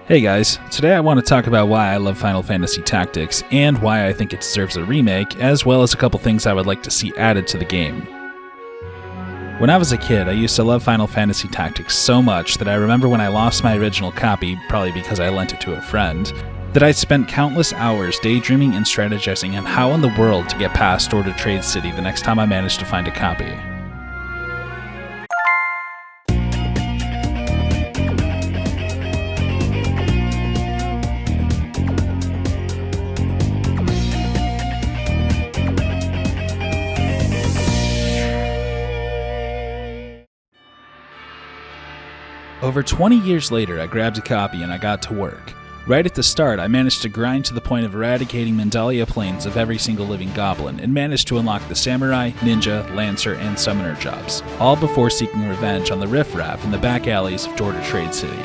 Hey guys, today I want to talk about why I love Final Fantasy Tactics and why I think it deserves a remake, as well as a couple things I would like to see added to the game. When I was a kid, I used to love Final Fantasy Tactics so much that I remember when I lost my original copy, probably because I lent it to a friend, that I spent countless hours daydreaming and strategizing on how in the world to get past Dorter Trade City the next time I managed to find a copy. Over 20 years later, I grabbed a copy and I got to work. Right at the start, I managed to grind to the point of eradicating Mandalia planes of every single living goblin, and managed to unlock the Samurai, Ninja, Lancer, and Summoner jobs, all before seeking revenge on the riffraff in the back alleys of Dorter Trade City.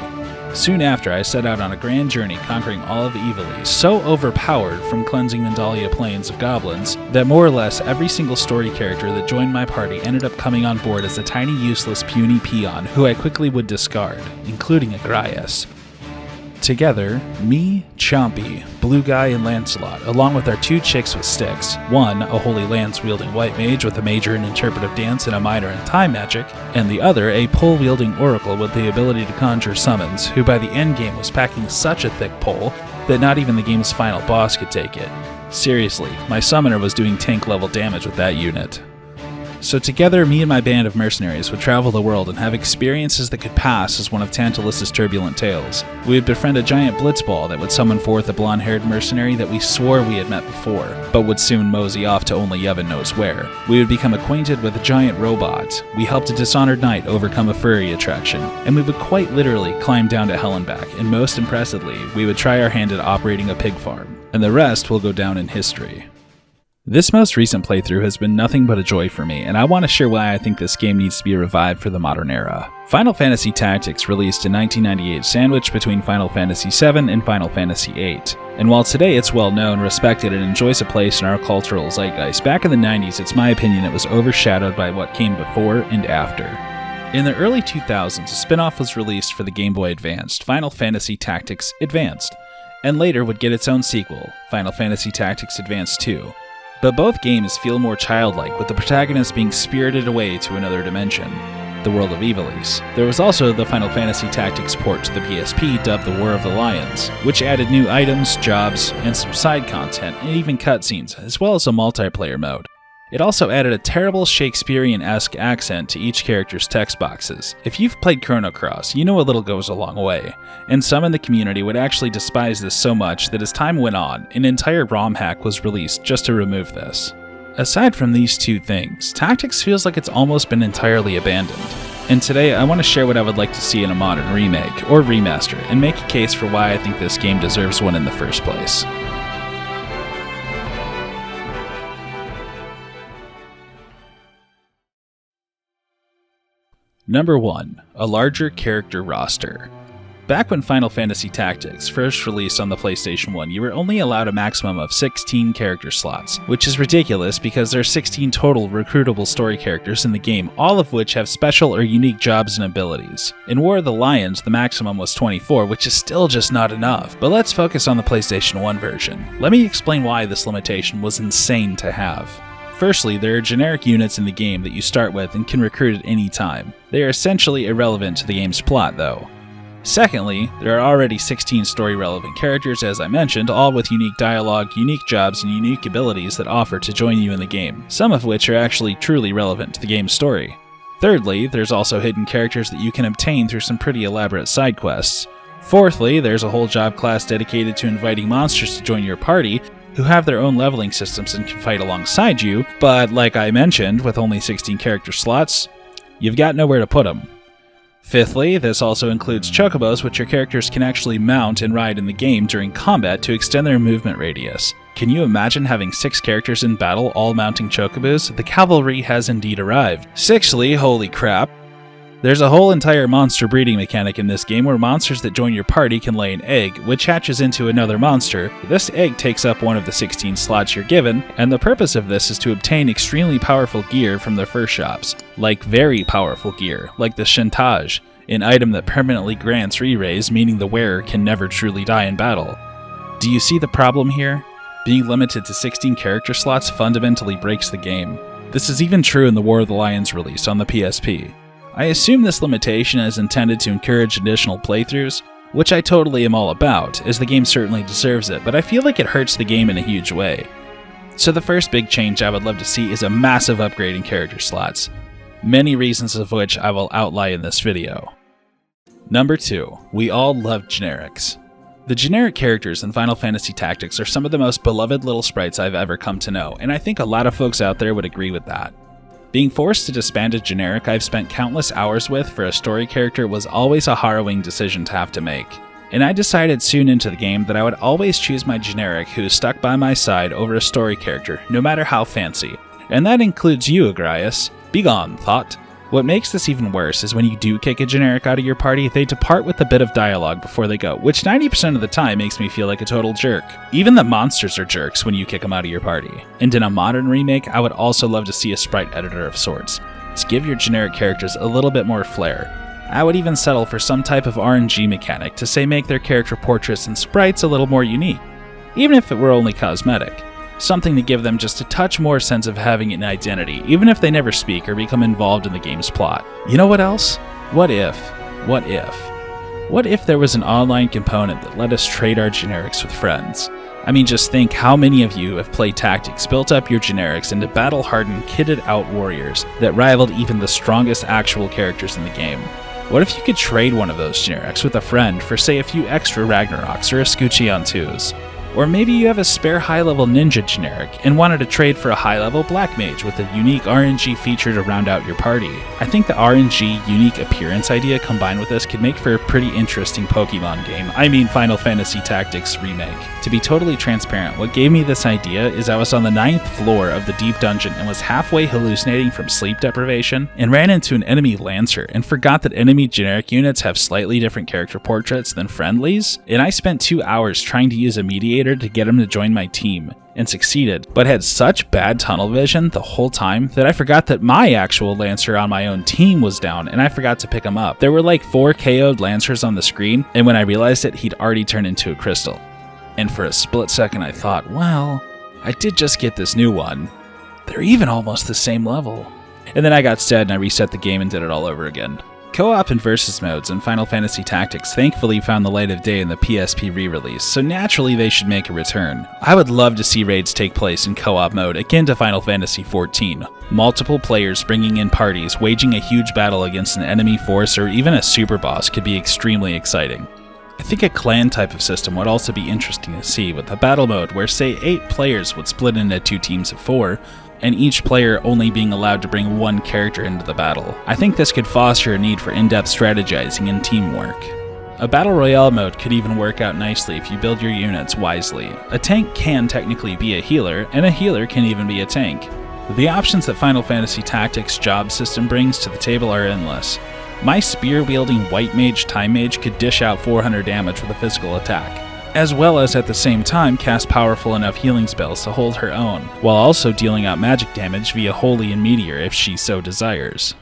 Soon after, I set out on a grand journey conquering all of Ivalice, so overpowered from cleansing Mandalia plains of goblins, that more or less every single story character that joined my party ended up coming on board as a tiny useless puny peon who I quickly would discard, including Agraias. Together, me, Chompy, Blue Guy, and Lancelot, along with our two chicks with sticks, one a holy lance-wielding white mage with a major in interpretive dance and a minor in time magic, and the other a pole-wielding oracle with the ability to conjure summons, who by the endgame was packing such a thick pole that not even the game's final boss could take it. Seriously, my summoner was doing tank-level damage with that unit. So together, me and my band of mercenaries would travel the world and have experiences that could pass as one of Tantalus's turbulent tales. We would befriend a giant blitzball that would summon forth a blonde-haired mercenary that we swore we had met before, but would soon mosey off to only Yevon knows where. We would become acquainted with a giant robot. We helped a dishonored knight overcome a furry attraction, and we would quite literally climb down to hell and back, and most impressively, we would try our hand at operating a pig farm. And the rest will go down in history. This most recent playthrough has been nothing but a joy for me, and I want to share why I think this game needs to be revived for the modern era. Final Fantasy Tactics released in 1998 sandwiched between Final Fantasy VII and Final Fantasy VIII. And while today it's well known, respected, and enjoys a place in our cultural zeitgeist, back in the 90s it's my opinion it was overshadowed by what came before and after. In the early 2000s, a spin-off was released for the Game Boy Advanced, Final Fantasy Tactics Advanced, and later would get its own sequel, Final Fantasy Tactics Advanced 2. But both games feel more childlike, with the protagonist being spirited away to another dimension, the world of Ivalice. There was also the Final Fantasy Tactics port to the PSP dubbed The War of the Lions, which added new items, jobs, and some side content, and even cutscenes, as well as a multiplayer mode. It also added a terrible Shakespearean-esque accent to each character's text boxes. If you've played Chrono Cross, you know a little goes a long way, and some in the community would actually despise this so much that as time went on, an entire ROM hack was released just to remove this. Aside from these two things, Tactics feels like it's almost been entirely abandoned. And today I want to share what I would like to see in a modern remake, or remaster, and make a case for why I think this game deserves one in the first place. Number 1. A larger character roster. Back when Final Fantasy Tactics first released on the PlayStation 1, you were only allowed a maximum of 16 character slots, which is ridiculous because there are 16 total recruitable story characters in the game, all of which have special or unique jobs and abilities. In War of the Lions, the maximum was 24, which is still just not enough, but let's focus on the PlayStation 1 version. Let me explain why this limitation was insane to have. Firstly, there are generic units in the game that you start with and can recruit at any time. They are essentially irrelevant to the game's plot, though. Secondly, there are already 16 story-relevant characters, as I mentioned, all with unique dialogue, unique jobs, and unique abilities that offer to join you in the game, some of which are actually truly relevant to the game's story. Thirdly, there's also hidden characters that you can obtain through some pretty elaborate side quests. Fourthly, there's a whole job class dedicated to inviting monsters to join your party, who have their own leveling systems and can fight alongside you, but like I mentioned, with only 16 character slots, you've got nowhere to put them. Fifthly, this also includes chocobos, which your characters can actually mount and ride in the game during combat to extend their movement radius. Can you imagine having 6 characters in battle all mounting chocobos? The cavalry has indeed arrived. Sixthly, holy crap, there's a whole entire monster breeding mechanic in this game where monsters that join your party can lay an egg, which hatches into another monster. This egg takes up one of the 16 slots you're given, and the purpose of this is to obtain extremely powerful gear from the first shops, like very powerful gear, like the Chantage, an item that permanently grants re-raise, meaning the wearer can never truly die in battle. Do you see the problem here? Being limited to 16 character slots fundamentally breaks the game. This is even true in the War of the Lions release on the PSP. I assume this limitation is intended to encourage additional playthroughs, which I totally am all about, as the game certainly deserves it, but I feel like it hurts the game in a huge way. So the first big change I would love to see is a massive upgrade in character slots, many reasons of which I will outline in this video. Number 2. We all love generics. The generic characters in Final Fantasy Tactics are some of the most beloved little sprites I've ever come to know, and I think a lot of folks out there would agree with that. Being forced to disband a generic I've spent countless hours with for a story character was always a harrowing decision to have to make. And I decided soon into the game that I would always choose my generic who is stuck by my side over a story character, no matter how fancy. And that includes you, Agrias. Begone, thought. What makes this even worse is when you do kick a generic out of your party, they depart with a bit of dialogue before they go, which 90% of the time makes me feel like a total jerk. Even the monsters are jerks when you kick them out of your party. And in a modern remake, I would also love to see a sprite editor of sorts, to give your generic characters a little bit more flair. I would even settle for some type of RNG mechanic to say make their character portraits and sprites a little more unique, even if it were only cosmetic. Something to give them just a touch more sense of having an identity, even if they never speak or become involved in the game's plot. You know what else? What if there was an online component that let us trade our generics with friends? I mean, just think how many of you have played Tactics, built up your generics into battle-hardened, kitted-out warriors that rivaled even the strongest actual characters in the game. What if you could trade one of those generics with a friend for, say, a few extra Ragnaroks or a Scoochie on 2s? Or maybe you have a spare high-level ninja generic and wanted to trade for a high-level black mage with a unique RNG feature to round out your party. I think the RNG unique appearance idea combined with this could make for a pretty interesting Pokemon game. I mean Final Fantasy Tactics Remake. To be totally transparent, what gave me this idea is I was on the 9th floor of the deep dungeon and was halfway hallucinating from sleep deprivation and ran into an enemy Lancer and forgot that enemy generic units have slightly different character portraits than friendlies, and I spent 2 hours trying to use a mediator to get him to join my team, and succeeded, but had such bad tunnel vision the whole time that I forgot that my actual Lancer on my own team was down, and I forgot to pick him up. There were like 4 KO'd Lancers on the screen, and when I realized it, he'd already turned into a crystal. And for a split second I thought, well, I did just get this new one. They're even almost the same level. And then I got sad and I reset the game and did it all over again. Co-op and versus modes in Final Fantasy Tactics thankfully found the light of day in the PSP re-release, so naturally they should make a return. I would love to see raids take place in co-op mode akin to Final Fantasy XIV. Multiple players bringing in parties, waging a huge battle against an enemy force or even a super boss could be extremely exciting. I think a clan type of system would also be interesting to see, with a battle mode where say 8 players would split into 2 teams of 4, and each player only being allowed to bring 1 character into the battle. I think this could foster a need for in-depth strategizing and teamwork. A battle royale mode could even work out nicely if you build your units wisely. A tank can technically be a healer, and a healer can even be a tank. The options that Final Fantasy Tactics job system brings to the table are endless. My spear-wielding white mage time mage could dish out 400 damage with a physical attack, as well as at the same time cast powerful enough healing spells to hold her own, while also dealing out magic damage via Holy and Meteor if she so desires.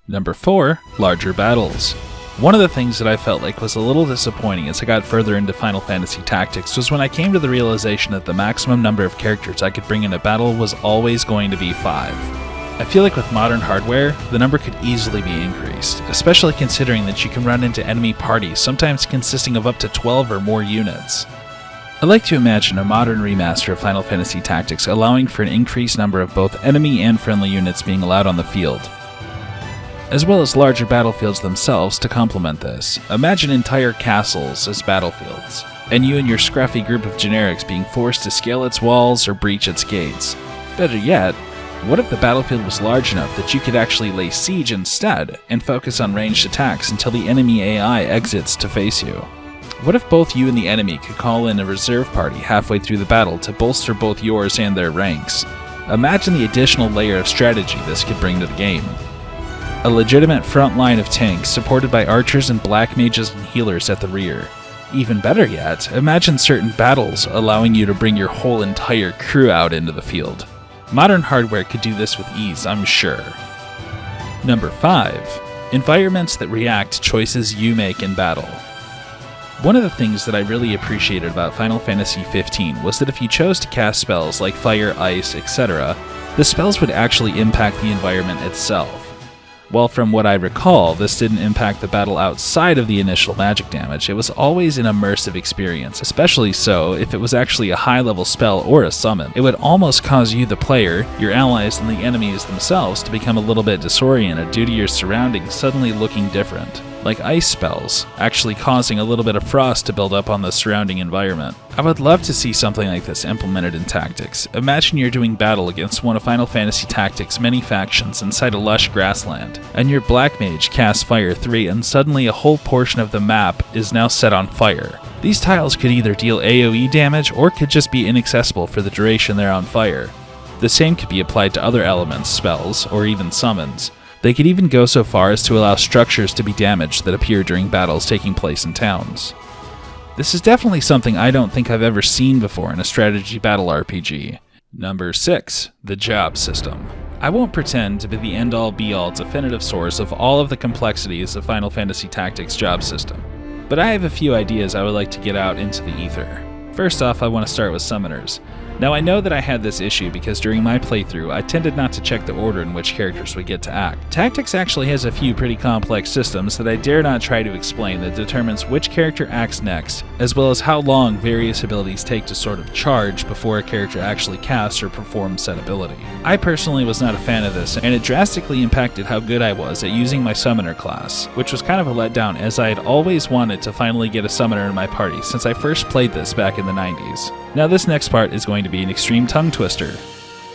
Number 4. Larger battles. One of the things that I felt like was a little disappointing as I got further into Final Fantasy Tactics was when I came to the realization that the maximum number of characters I could bring in a battle was always going to be 5. I feel like with modern hardware, the number could easily be increased, especially considering that you can run into enemy parties, sometimes consisting of up to 12 or more units. I like to imagine a modern remaster of Final Fantasy Tactics allowing for an increased number of both enemy and friendly units being allowed on the field, as well as larger battlefields themselves to complement this. Imagine entire castles as battlefields, and you and your scruffy group of generics being forced to scale its walls or breach its gates. Better yet, what if the battlefield was large enough that you could actually lay siege instead and focus on ranged attacks until the enemy AI exits to face you? What if both you and the enemy could call in a reserve party halfway through the battle to bolster both yours and their ranks? Imagine the additional layer of strategy this could bring to the game. A legitimate front line of tanks supported by archers and black mages and healers at the rear. Even better yet, imagine certain battles allowing you to bring your whole entire crew out into the field. Modern hardware could do this with ease, I'm sure. Number 5. Environments that react to choices you make in battle. One of the things that I really appreciated about Final Fantasy 15 was that if you chose to cast spells like fire, ice, etc., the spells would actually impact the environment itself. While from what I recall, this didn't impact the battle outside of the initial magic damage, it was always an immersive experience, especially so if it was actually a high-level spell or a summon. It would almost cause you, the player, your allies, and the enemies themselves to become a little bit disoriented due to your surroundings suddenly looking different, like ice spells, actually causing a little bit of frost to build up on the surrounding environment. I would love to see something like this implemented in Tactics. Imagine you're doing battle against one of Final Fantasy Tactics' many factions inside a lush grassland, and your Black Mage casts Fire 3 and suddenly a whole portion of the map is now set on fire. These tiles could either deal AoE damage or could just be inaccessible for the duration they're on fire. The same could be applied to other elements, spells, or even summons. They could even go so far as to allow structures to be damaged that appear during battles taking place in towns. This is definitely something I don't think I've ever seen before in a strategy battle RPG. Number 6. The job system. I won't pretend to be the end-all be-all definitive source of all of the complexities of Final Fantasy Tactics job system, but I have a few ideas I would like to get out into the ether. First off, I want to start with summoners. Now I know that I had this issue because during my playthrough I tended not to check the order in which characters would get to act. Tactics actually has a few pretty complex systems that I dare not try to explain that determines which character acts next, as well as how long various abilities take to sort of charge before a character actually casts or performs said ability. I personally was not a fan of this, and it drastically impacted how good I was at using my summoner class, which was kind of a letdown as I had always wanted to finally get a summoner in my party since I first played this back in the 90s. Now this next part is going to be an extreme tongue twister,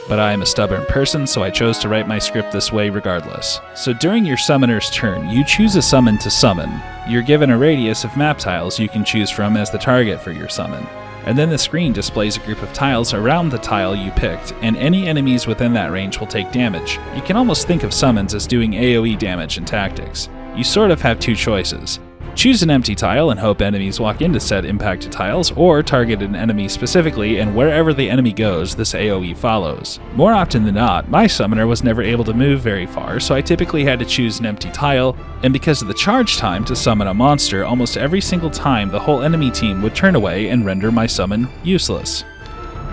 but I am a stubborn person, so I chose to write my script this way regardless. So during your summoner's turn, you choose a summon to summon. You're given a radius of map tiles you can choose from as the target for your summon, and then the screen displays a group of tiles around the tile you picked, and any enemies within that range will take damage. You can almost think of summons as doing AoE damage in Tactics. You sort of have two choices. Choose an empty tile and hope enemies walk into said impacted tiles, or target an enemy specifically, and wherever the enemy goes, this AoE follows. More often than not, my summoner was never able to move very far, so I typically had to choose an empty tile, and because of the charge time to summon a monster, almost every single time the whole enemy team would turn away and render my summon useless.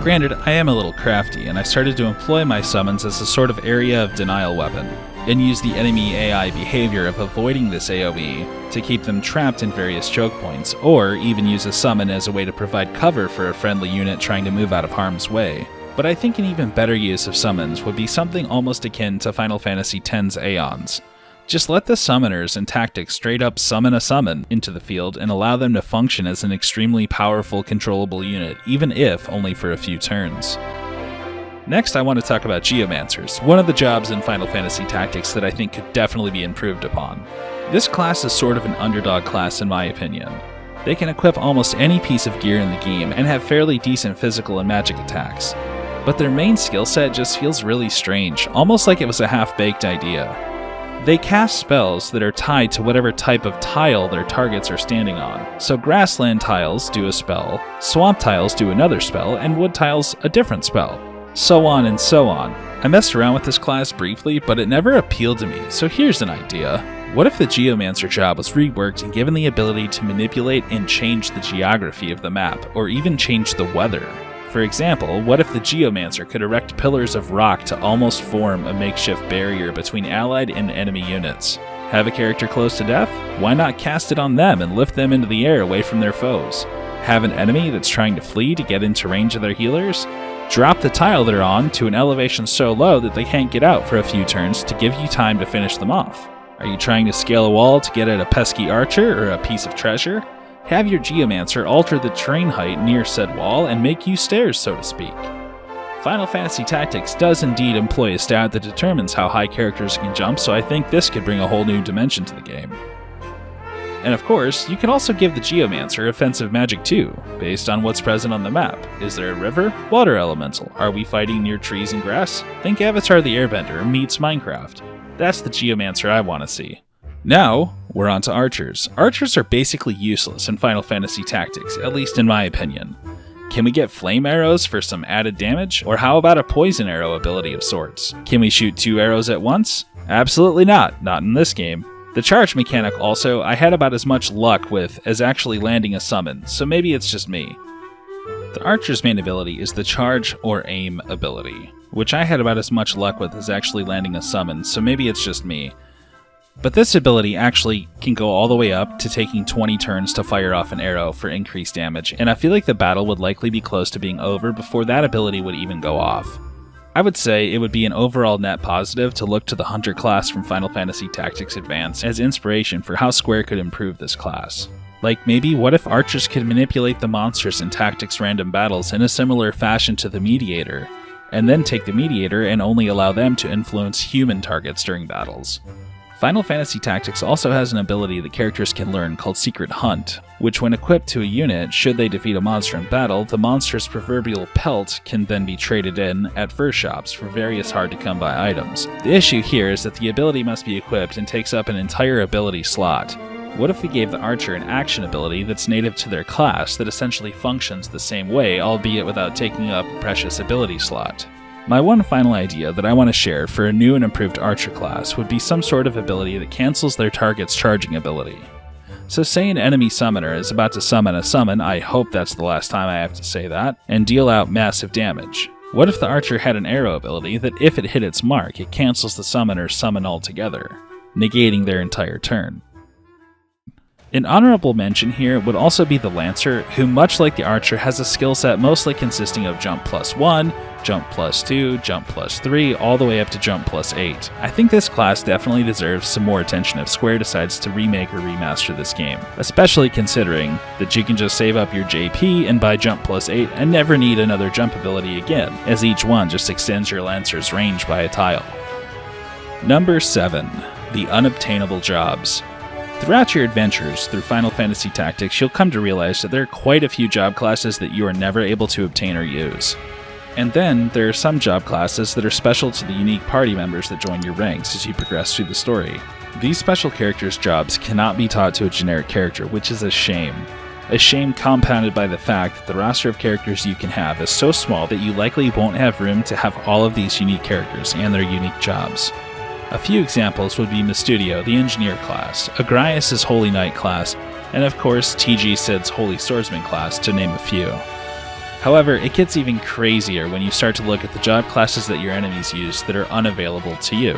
Granted, I am a little crafty, and I started to employ my summons as a sort of area of denial weapon, and use the enemy AI behavior of avoiding this AoE to keep them trapped in various choke points, or even use a summon as a way to provide cover for a friendly unit trying to move out of harm's way. But I think an even better use of summons would be something almost akin to Final Fantasy X's Aeons. Just let the summoners in Tactics straight up summon a summon into the field and allow them to function as an extremely powerful controllable unit, even if only for a few turns. Next, I want to talk about Geomancers, one of the jobs in Final Fantasy Tactics that I think could definitely be improved upon. This class is sort of an underdog class in my opinion. They can equip almost any piece of gear in the game and have fairly decent physical and magic attacks, but their main skill set just feels really strange, almost like it was a half-baked idea. They cast spells that are tied to whatever type of tile their targets are standing on. So grassland tiles do a spell, swamp tiles do another spell, and wood tiles a different spell. So on and so on. I messed around with this class briefly, but it never appealed to me, so here's an idea. What if the Geomancer job was reworked and given the ability to manipulate and change the geography of the map, or even change the weather? For example, what if the Geomancer could erect pillars of rock to almost form a makeshift barrier between allied and enemy units? Have a character close to death? Why not cast it on them and lift them into the air away from their foes? Have an enemy that's trying to flee to get into range of their healers? Drop the tile they're on to an elevation so low that they can't get out for a few turns to give you time to finish them off. Are you trying to scale a wall to get at a pesky archer or a piece of treasure? Have your Geomancer alter the terrain height near said wall and make you stairs, so to speak. Final Fantasy Tactics does indeed employ a stat that determines how high characters can jump, so I think this could bring a whole new dimension to the game. And of course, you can also give the Geomancer offensive magic too, based on what's present on the map. Is there a river? Water elemental. Are we fighting near trees and grass? Think Avatar the Airbender meets Minecraft. That's the Geomancer I want to see. Now, we're on to archers. Archers are basically useless in Final Fantasy Tactics, at least in my opinion. Can we get flame arrows for some added damage? Or how about a poison arrow ability of sorts? Can we shoot 2 arrows at once? Absolutely not in this game. The charge mechanic also, I had about as much luck with as actually landing a summon, so maybe it's just me. The archer's main ability is the charge or aim ability, which I had about as much luck with as actually landing a summon, so maybe it's just me. But this ability actually can go all the way up to taking 20 turns to fire off an arrow for increased damage, and I feel like the battle would likely be close to being over before that ability would even go off. I would say it would be an overall net positive to look to the Hunter class from Final Fantasy Tactics Advance as inspiration for how Square could improve this class. Like maybe what if archers could manipulate the monsters in Tactics random battles in a similar fashion to the Mediator, and then take the Mediator and only allow them to influence human targets during battles. Final Fantasy Tactics also has an ability that characters can learn called Secret Hunt, which when equipped to a unit, should they defeat a monster in battle, the monster's proverbial pelt can then be traded in at fur shops for various hard-to-come-by items. The issue here is that the ability must be equipped and takes up an entire ability slot. What if we gave the archer an action ability that's native to their class that essentially functions the same way, albeit without taking up a precious ability slot? My one final idea that I want to share for a new and improved archer class would be some sort of ability that cancels their target's charging ability. So say an enemy summoner is about to summon a summon, I hope that's the last time I have to say that, and deal out massive damage. What if the archer had an arrow ability that if it hit its mark, it cancels the summoner's summon altogether, negating their entire turn? An honorable mention here would also be the Lancer, who much like the Archer has a skill set mostly consisting of jump +1, jump +2, jump +3, all the way up to jump +8. I think this class definitely deserves some more attention if Square decides to remake or remaster this game, especially considering that you can just save up your JP and buy jump +8 and never need another jump ability again, as each one just extends your Lancer's range by a tile. Number 7. The Unobtainable Jobs. Throughout your adventures through Final Fantasy Tactics, you'll come to realize that there are quite a few job classes that you are never able to obtain or use. And then, there are some job classes that are special to the unique party members that join your ranks as you progress through the story. These special characters' jobs cannot be taught to a generic character, which is a shame. A shame compounded by the fact that the roster of characters you can have is so small that you likely won't have room to have all of these unique characters and their unique jobs. A few examples would be Mistudio, the Engineer class, Agrias' Holy Knight class, and of course TG Sid's Holy Swordsman class, to name a few. However, it gets even crazier when you start to look at the job classes that your enemies use that are unavailable to you.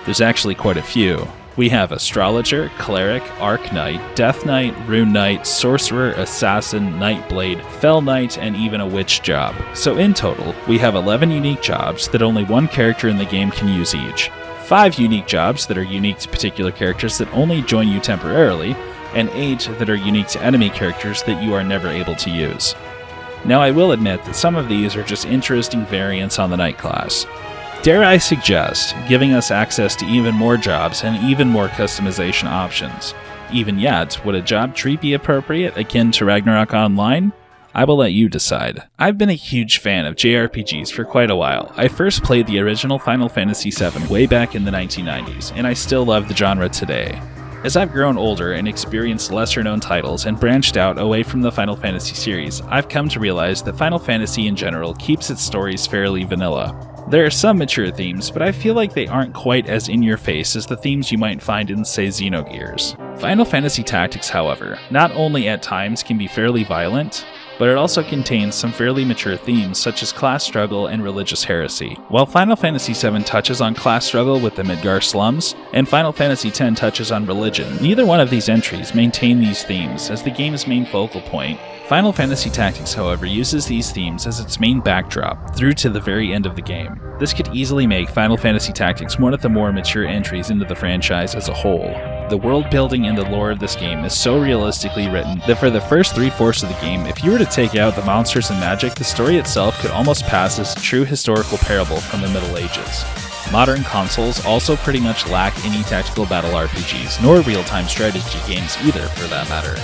There's actually quite a few. We have Astrologer, Cleric, Arc Knight, Death Knight, Rune Knight, Sorcerer, Assassin, Nightblade, Fell Knight, and even a Witch job. So in total, we have 11 unique jobs that only one character in the game can use each. 5 unique jobs that are unique to particular characters that only join you temporarily, and 8 that are unique to enemy characters that you are never able to use. Now I will admit that some of these are just interesting variants on the Knight class. Dare I suggest giving us access to even more jobs and even more customization options. Even yet, would a job tree be appropriate akin to Ragnarok Online? I will let you decide. I've been a huge fan of JRPGs for quite a while. I first played the original Final Fantasy VII way back in the 1990s, and I still love the genre today. As I've grown older and experienced lesser-known titles and branched out away from the Final Fantasy series, I've come to realize that Final Fantasy in general keeps its stories fairly vanilla. There are some mature themes, but I feel like they aren't quite as in-your-face as the themes you might find in, say, Xenogears. Final Fantasy Tactics, however, not only at times can be fairly violent, but it also contains some fairly mature themes such as class struggle and religious heresy. While Final Fantasy VII touches on class struggle with the Midgar slums, and Final Fantasy X touches on religion, neither one of these entries maintain these themes as the game's main focal point. Final Fantasy Tactics, however, uses these themes as its main backdrop through to the very end of the game. This could easily make Final Fantasy Tactics one of the more mature entries into the franchise as a whole. The world building and the lore of this game is so realistically written that for the first 3/4 of the game, if you were to take out the monsters and magic, the story itself could almost pass as a true historical parable from the Middle Ages. Modern consoles also pretty much lack any tactical battle RPGs, nor real-time strategy games either, for that matter.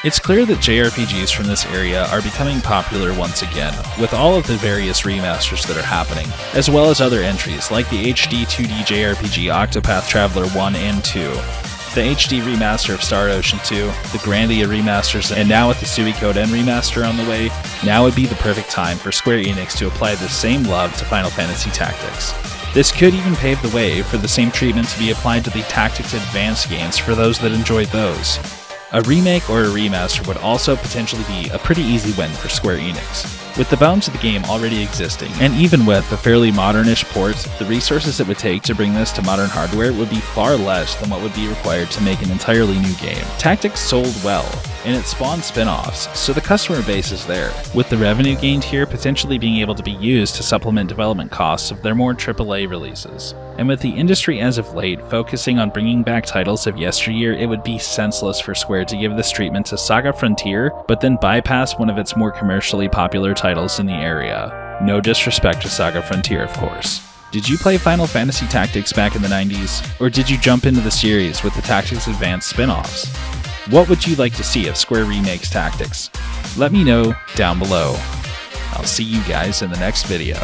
It's clear that JRPGs from this area are becoming popular once again, with all of the various remasters that are happening, as well as other entries like the HD 2D JRPG Octopath Traveler 1 and 2, the HD remaster of Star Ocean 2, the Grandia remasters, and now with the Suikoden remaster on the way, now would be the perfect time for Square Enix to apply the same love to Final Fantasy Tactics. This could even pave the way for the same treatment to be applied to the Tactics Advanced games for those that enjoyed those. A remake or a remaster would also potentially be a pretty easy win for Square Enix. With the bones of the game already existing, and even with a fairly modernish port, the resources it would take to bring this to modern hardware would be far less than what would be required to make an entirely new game. Tactics sold well, and it spawned spin-offs, so the customer base is there, with the revenue gained here potentially being able to be used to supplement development costs of their more AAA releases. And with the industry as of late focusing on bringing back titles of yesteryear, it would be senseless for Square to give this treatment to Saga Frontier, but then bypass one of its more commercially popular titles in the area. No disrespect to Saga Frontier, of course. Did you play Final Fantasy Tactics back in the 90s, or did you jump into the series with the Tactics Advanced spin-offs? What would you like to see if Square remakes Tactics? Let me know down below. I'll see you guys in the next video.